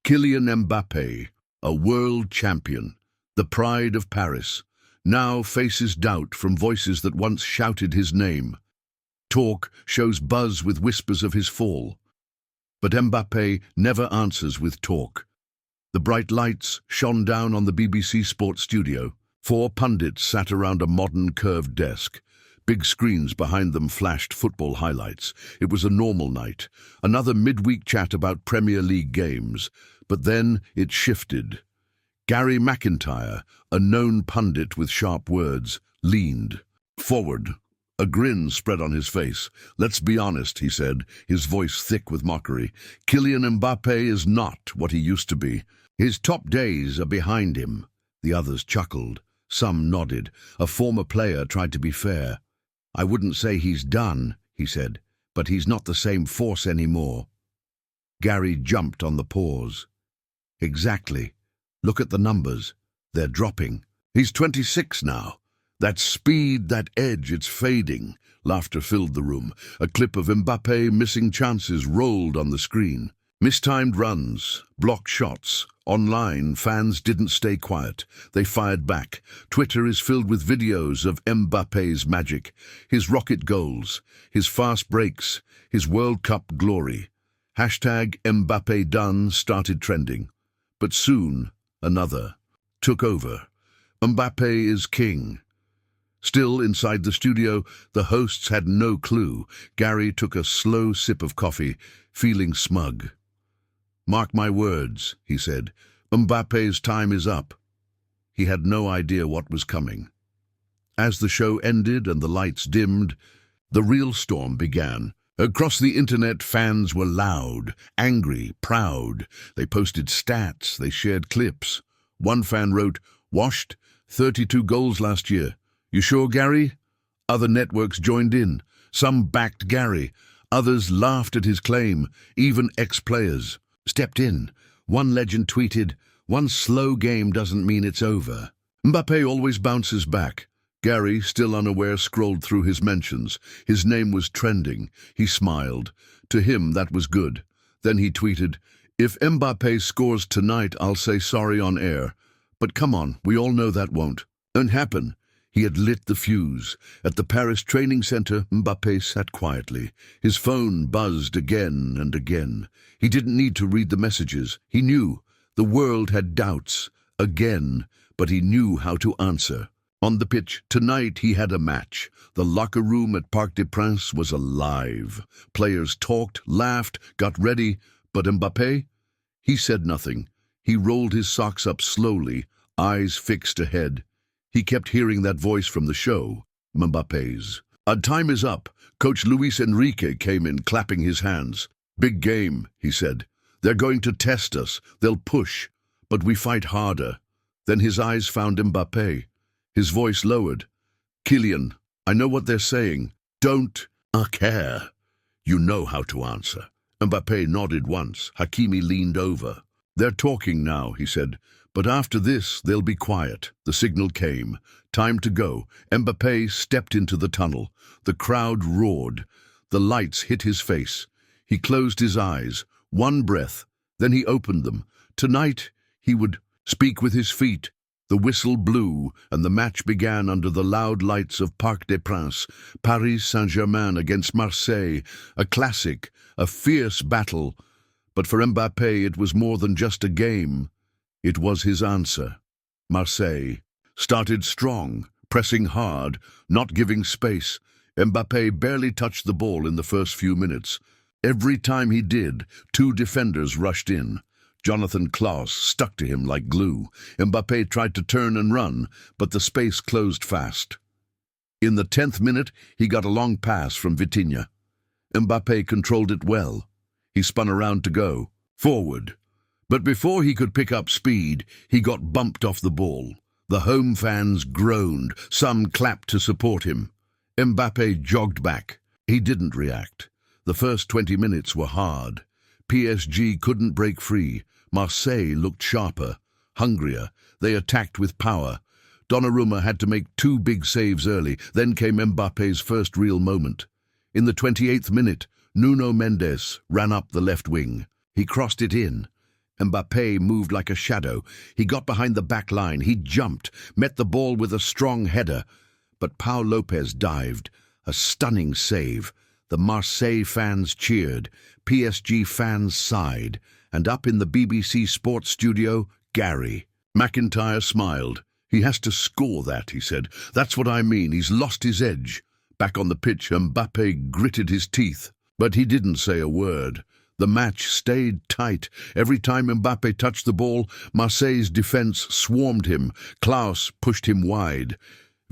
Kylian Mbappé, a world champion, the pride of Paris, now faces doubt from voices that once shouted his name. Talk shows buzz with whispers of his fall. But Mbappé never answers with talk. The bright lights shone down on the BBC Sports studio. 4 pundits sat around a modern curved desk. Big screens behind them flashed football highlights. It was a normal night, another midweek chat about Premier League games. But then it shifted. Gary McIntyre, a known pundit with sharp words, leaned forward. A grin spread on his face. "Let's be honest," he said, his voice thick with mockery. "Kylian Mbappé is not what he used to be. His top days are behind him." The others chuckled. Some nodded. A former player tried to be fair. "I wouldn't say he's done," he said, "but he's not the same force anymore." Gary jumped on the pause. "Exactly. Look at the numbers. They're dropping. He's 26 now. That speed, that edge, it's fading." Laughter filled the room. A clip of Mbappé missing chances rolled on the screen. Mistimed runs, blocked shots. Online, fans didn't stay quiet. They fired back. Twitter is filled with videos of Mbappé's magic, his rocket goals, his fast breaks, his World Cup glory. #Mbappé done started trending. But soon, another took over. Mbappé is king. Still inside the studio, the hosts had no clue. Gary took a slow sip of coffee, feeling smug. "Mark my words," he said, "Mbappé's time is up." He had no idea what was coming. As the show ended and the lights dimmed, the real storm began. Across the internet, fans were loud, angry, proud. They posted stats, they shared clips. One fan wrote, "Washed, 32 goals last year. You sure, Gary?" Other networks joined in. Some backed Gary. Others laughed at his claim. Even ex-players stepped in. One legend tweeted, "One slow game doesn't mean it's over." Mbappé always bounces back. Gary, still unaware, scrolled through his mentions. His name was trending. He smiled. To him, that was good. Then he tweeted, "If Mbappé scores tonight, I'll say sorry on air. But come on, we all know that won't happen." He had lit the fuse. At the Paris training center, Mbappé sat quietly. His phone buzzed again and again. He didn't need to read the messages. He knew. The world had doubts. Again. But he knew how to answer. On the pitch, tonight he had a match. The locker room at Parc des Princes was alive. Players talked, laughed, got ready. But Mbappé? He said nothing. He rolled his socks up slowly, eyes fixed ahead. He kept hearing that voice from the show, Mbappé's. Time is up." Coach Luis Enrique came in, clapping his hands. "Big game," he said. "They're going to test us. They'll push. But we fight harder." Then his eyes found Mbappé. His voice lowered. "Kylian, I know what they're saying. Don't care. You know how to answer." Mbappé nodded once. Hakimi leaned over. "They're talking now," he said. "But after this, they'll be quiet." The signal came. Time to go. Mbappé stepped into the tunnel. The crowd roared. The lights hit his face. He closed his eyes. One breath. Then he opened them. Tonight, he would speak with his feet. The whistle blew, and the match began under the loud lights of Parc des Princes. Paris Saint-Germain against Marseille. A classic, a fierce battle. But for Mbappé, it was more than just a game. It was his answer. Marseille started strong, pressing hard, not giving space. Mbappé barely touched the ball in the first few minutes. Every time he did, 2 defenders rushed in. Jonathan Klaus stuck to him like glue. Mbappé tried to turn and run, but the space closed fast. In the 10th minute, he got a long pass from Vitinha. Mbappé controlled it well. He spun around to go forward. But before he could pick up speed, he got bumped off the ball. The home fans groaned. Some clapped to support him. Mbappé jogged back. He didn't react. The first 20 minutes were hard. PSG couldn't break free. Marseille looked sharper, hungrier. They attacked with power. Donnarumma had to make 2 big saves early. Then came Mbappé's first real moment. In the 28th minute, Nuno Mendes ran up the left wing. He crossed it in. Mbappé moved like a shadow. He got behind the back line. He jumped, met the ball with a strong header. But Pau Lopez dived. A stunning save. The Marseille fans cheered. PSG fans sighed. And up in the BBC Sports studio, Gary McIntyre smiled. "He has to score that," he said. "That's what I mean. He's lost his edge." Back on the pitch, Mbappé gritted his teeth. But he didn't say a word. The match stayed tight. Every time Mbappé touched the ball, Marseille's defence swarmed him. Klaus pushed him wide.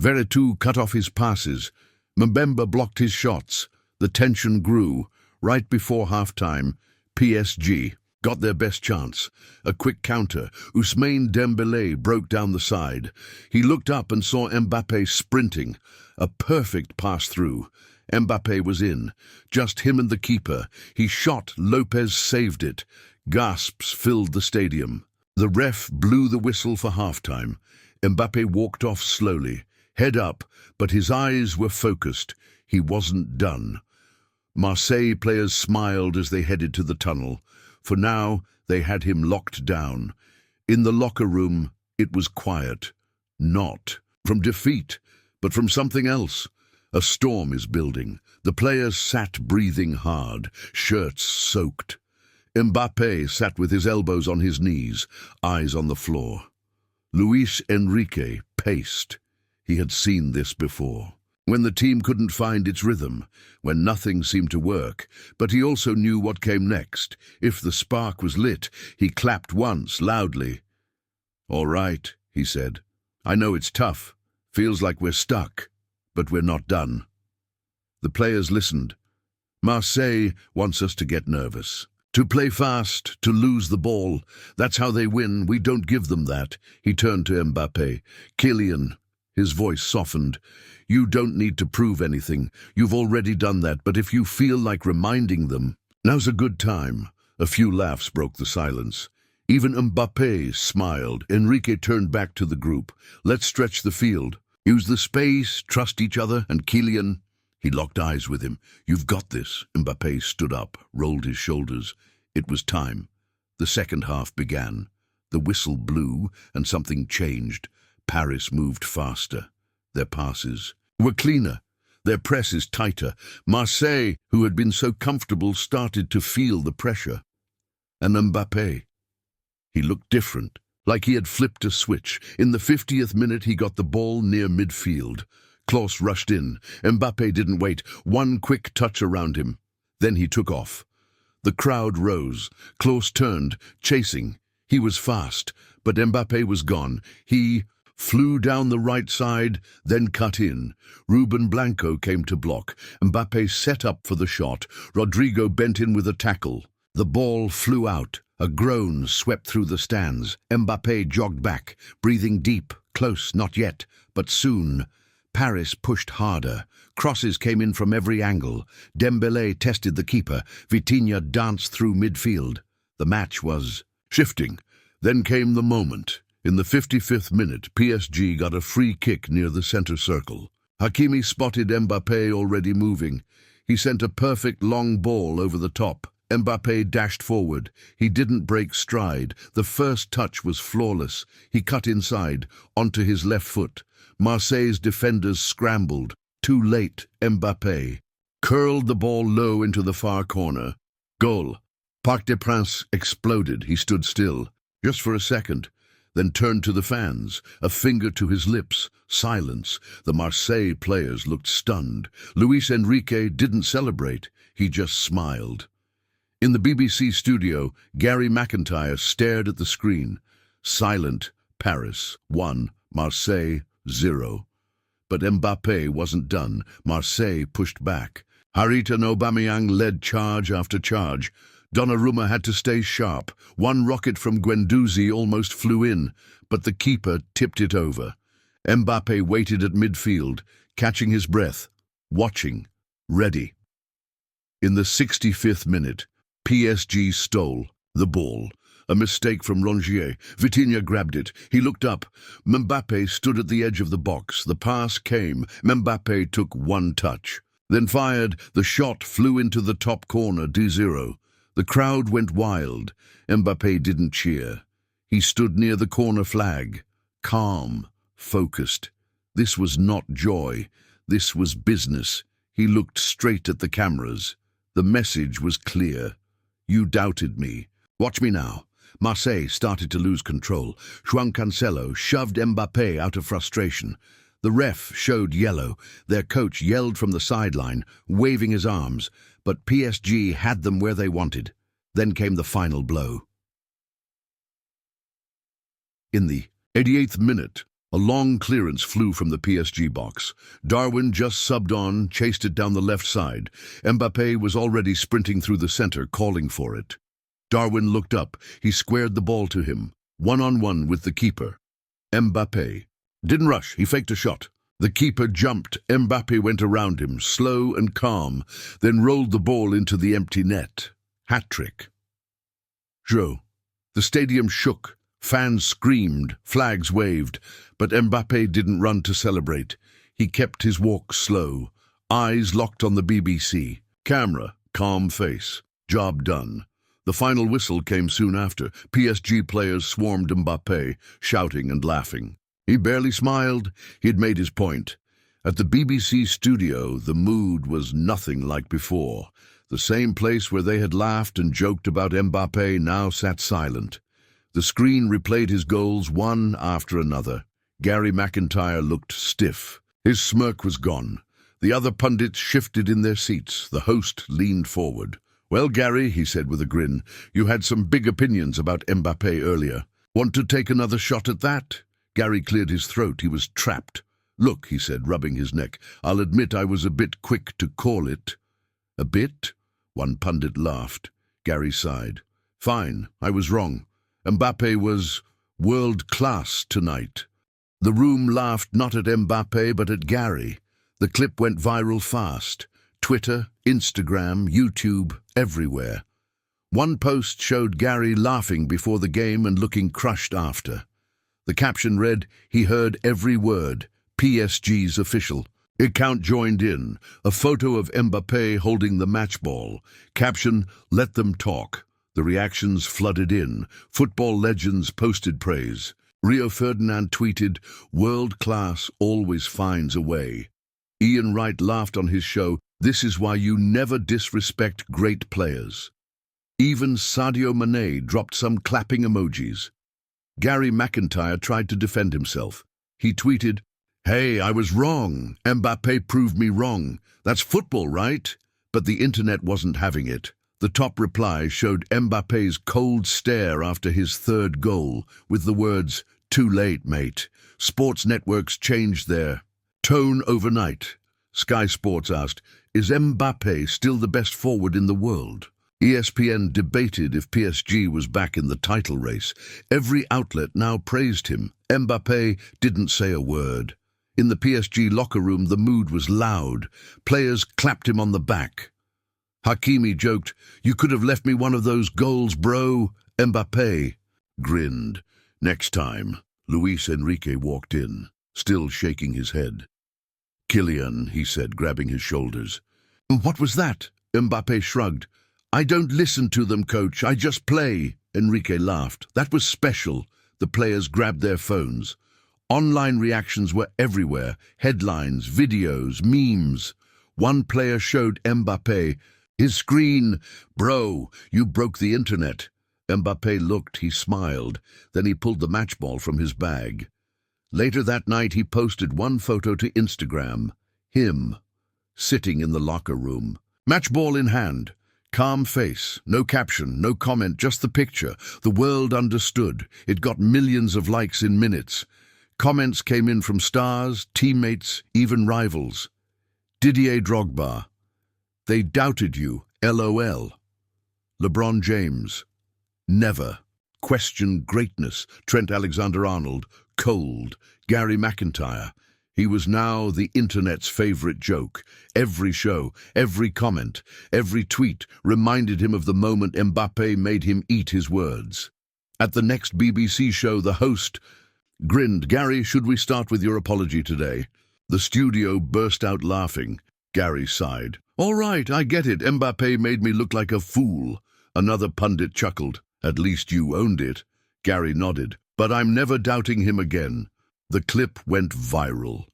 Veretout cut off his passes. Mbemba blocked his shots. The tension grew. Right before half-time, PSG got their best chance. A quick counter. Ousmane Dembélé broke down the side. He looked up and saw Mbappé sprinting. A perfect pass-through. Mbappé was in. Just him and the keeper. He shot. Lopez saved it. Gasps filled the stadium. The ref blew the whistle for half-time. Mbappé walked off slowly, head up, but his eyes were focused. He wasn't done. Marseille players smiled as they headed to the tunnel. For now, they had him locked down. In the locker room, it was quiet. Not from defeat, but from something else. A storm is building. The players sat breathing hard, shirts soaked. Mbappé sat with his elbows on his knees, eyes on the floor. Luis Enrique paced. He had seen this before. When the team couldn't find its rhythm, when nothing seemed to work, but he also knew what came next. If the spark was lit, he clapped once, loudly. "All right," he said. "I know it's tough. Feels like we're stuck. But we're not done." The players listened. Marseille wants us to get nervous. To play fast, to lose the ball. That's how they win. We don't give them that. He turned to Mbappé. "Kylian," his voice softened. "You don't need to prove anything. You've already done that, but if you feel like reminding them, now's a good time." A few laughs broke the silence. Even Mbappé smiled. Enrique turned back to the group. "Let's stretch the field. Use the space, trust each other, and Kylian." He locked eyes with him. "You've got this." Mbappé stood up, rolled his shoulders. It was time. The second half began. The whistle blew, and something changed. Paris moved faster. Their passes were cleaner. Their presses tighter. Marseille, who had been so comfortable, started to feel the pressure. And Mbappé, he looked different. Like he had flipped a switch. In the 50th minute, he got the ball near midfield. Klaus rushed in. Mbappé didn't wait. One quick touch around him. Then he took off. The crowd rose. Klaus turned, chasing. He was fast, but Mbappé was gone. He flew down the right side, then cut in. Ruben Blanco came to block. Mbappé set up for the shot. Rodrigo bent in with a tackle. The ball flew out. A groan swept through the stands. Mbappé jogged back, breathing deep, close, not yet, but soon. Paris pushed harder. Crosses came in from every angle. Dembélé tested the keeper. Vitinha danced through midfield. The match was shifting. Then came the moment. In the 55th minute, PSG got a free kick near the center circle. Hakimi spotted Mbappé already moving. He sent a perfect long ball over the top. Mbappé dashed forward. He didn't break stride. The first touch was flawless. He cut inside, onto his left foot. Marseille's defenders scrambled. Too late, Mbappé curled the ball low into the far corner. Goal. Parc des Princes exploded. He stood still, just for a second, then turned to the fans, a finger to his lips. Silence. The Marseille players looked stunned. Luis Enrique didn't celebrate. He just smiled. In the BBC studio, Gary McIntyre stared at the screen. Silent. Paris 1, Marseille 0. But Mbappé wasn't done. Marseille pushed back. Harit and Aubameyang led charge after charge. Donnarumma had to stay sharp. One rocket from Guendouzi almost flew in, but the keeper tipped it over. Mbappé waited at midfield, catching his breath, watching, ready. In the 65th minute, PSG stole the ball. A mistake from Rongier. Vitinha grabbed it. He looked up. Mbappé stood at the edge of the box. The pass came. Mbappé took one touch. Then fired. The shot flew into the top corner, 2-0. The crowd went wild. Mbappé didn't cheer. He stood near the corner flag, calm, focused. This was not joy. This was business. He looked straight at the cameras. The message was clear. You doubted me. Watch me now. Marseille started to lose control. João Cancelo shoved Mbappé out of frustration. The ref showed yellow. Their coach yelled from the sideline, waving his arms, but PSG had them where they wanted. Then came the final blow. In the 88th minute, a long clearance flew from the PSG box. Darwin just subbed on, chased it down the left side. Mbappé was already sprinting through the center, calling for it. Darwin looked up. He squared the ball to him, one-on-one with the keeper. Mbappé didn't rush. He faked a shot. The keeper jumped. Mbappé went around him, slow and calm, then rolled the ball into the empty net. Hat-trick. Joe. The stadium shook. Fans screamed, flags waved, but Mbappé didn't run to celebrate. He kept his walk slow, eyes locked on the BBC. Camera, calm face, job done. The final whistle came soon after. PSG players swarmed Mbappé, shouting and laughing. He barely smiled. He'd made his point. At the BBC studio, the mood was nothing like before. The same place where they had laughed and joked about Mbappé now sat silent. The screen replayed his goals one after another. Gary McIntyre looked stiff. His smirk was gone. The other pundits shifted in their seats. The host leaned forward. "Well, Gary," he said with a grin, "you had some big opinions about Mbappé earlier. Want to take another shot at that?" Gary cleared his throat. He was trapped. "Look," he said, rubbing his neck, "I'll admit I was a bit quick to call it." "A bit?" One pundit laughed. Gary sighed. "Fine, I was wrong. Mbappé was world-class tonight." The room laughed not at Mbappé but at Gary. The clip went viral fast. Twitter, Instagram, YouTube, everywhere. One post showed Gary laughing before the game and looking crushed after. The caption read, "He heard every word. PSG's official." Account joined in. A photo of Mbappé holding the match ball. Caption, "Let them talk." The reactions flooded in. Football legends posted praise. Rio Ferdinand tweeted, "World-class always finds a way." Ian Wright laughed on his show, "This is why you never disrespect great players." Even Sadio Mane dropped some clapping emojis. Gary McIntyre tried to defend himself. He tweeted, "Hey, I was wrong. Mbappé proved me wrong. That's football, right?" But the internet wasn't having it. The top reply showed Mbappé's cold stare after his third goal, with the words, "Too late, mate." Sports networks changed their tone overnight. Sky Sports asked, "Is Mbappé still the best forward in the world?" ESPN debated if PSG was back in the title race. Every outlet now praised him. Mbappé didn't say a word. In the PSG locker room, the mood was loud. Players clapped him on the back. Hakimi joked, "You could have left me one of those goals, bro." Mbappé grinned. "Next time." Luis Enrique walked in, still shaking his head. "Kylian," he said, grabbing his shoulders. "What was that?" Mbappé shrugged. "I don't listen to them, coach. I just play." Enrique laughed. "That was special." The players grabbed their phones. Online reactions were everywhere. Headlines, videos, memes. One player showed Mbappé his screen. "Bro, you broke the internet." Mbappé looked, he smiled. Then he pulled the match ball from his bag. Later that night, he posted one photo to Instagram. Him, sitting in the locker room. Match ball in hand. Calm face, no caption, no comment, just the picture. The world understood. It got millions of likes in minutes. Comments came in from stars, teammates, even rivals. Didier Drogba. "They doubted you, LOL." LeBron James. "Never." Question greatness. Trent Alexander-Arnold. Cold. Gary McIntyre. He was now the internet's favorite joke. Every show, every comment, every tweet reminded him of the moment Mbappé made him eat his words. At the next BBC show, the host grinned. "Gary, should we start with your apology today?" The studio burst out laughing. Gary sighed. "All right, I get it. Mbappé made me look like a fool." Another pundit chuckled. At least you owned it. Gary nodded. But I'm never doubting him again. The clip went viral.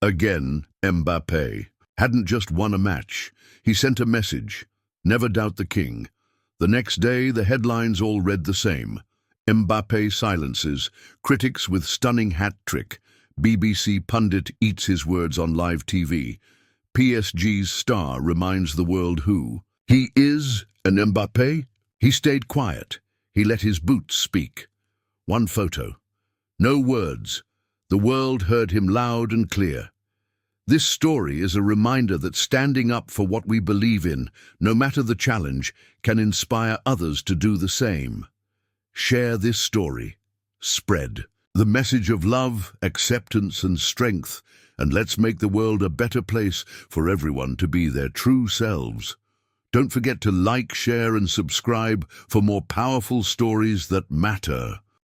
Again, Mbappé hadn't just won a match. He sent a message. Never doubt the king. The next day, the headlines all read the same. Mbappé silences. Critics with stunning hat trick. BBC pundit eats his words on live TV. PSG's star reminds the world who he is. And Mbappé? He stayed quiet. He let his boots speak. One photo. No words. The world heard him loud and clear. This story is a reminder that standing up for what we believe in, no matter the challenge, can inspire others to do the same. Share this story. Spread the message of love, acceptance, and strength, and let's make the world a better place for everyone to be their true selves. Don't forget to like, share, and subscribe for more powerful stories that matter.